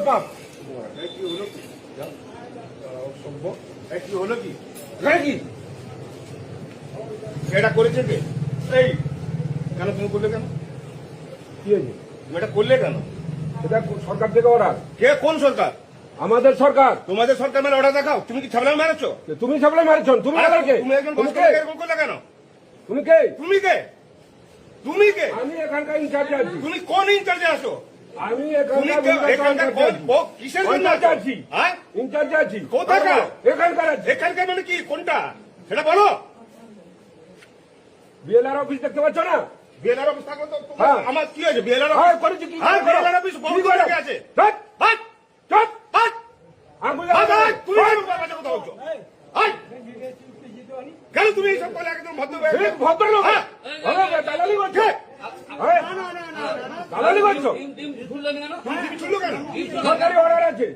পাপ। কি হলো কি? কি হলো কি? কি এটা করেছে কে? এই কেন তুমি করলে কেন? কি হয়েছে? তুমি এটা করলে কেন? এটা সরকার থেকে অর্ডার। কে? কোন সরকার? আমাদের সরকার। তোমাদের সরকার মানে অর্ডার দেখাও। তুমি কি ছাবলা মারছো? তুমি সাপ্লাই মারছো? তুমি কে? তুমি একজন কনস্টেবল এরকম করলে কেন? তুমি কে? তুমি কে? তুমি কে? আমি এখানকার ইনচার্জে আছি। তুমি কোন ইনচার্জে আছো? আমি তুমি এখানকার কিসের জন্য আছি? হ্যাঁ, ইনচার্জে আছি। কোথাকার? এখানকার আছি। এখানকার মানে কি? কোনটা সেটা বলো। বিএলআর অফিস দেখতে পাচ্ছ না? বিএলআর অফিস থাকলে তো হ্যাঁ। আমার কি হয়েছে? বিএলআর হ্যাঁ, অফিস করেছি কি? হ্যাঁ, বিএলআর অফিস বহুত জায়গায় আছে। চট হাট চট হাট আঙ্গুল হাট হাট। তুমি কেন বাজে কথা বলছো? হাট। কেন তুমি এইসব বলে একদম ভদ্রলোক হ্যাঁ। দালালি করছো? হ্যাঁ? দালালি করছো? তুমি শুনলো কেন? সরকারি অর্ডার আছে।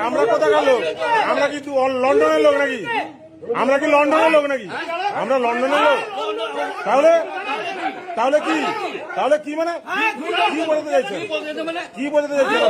আমরা কোথা গেল? আমরা কি লন্ডনের লোক নাকি? আমরা কি লন্ডনের লোক নাকি? আমরা লন্ডনের লোক? তাহলে তাহলে কি? তাহলে কি মানে কি বলতে চাইছেন? কি বলতে চাইছেন?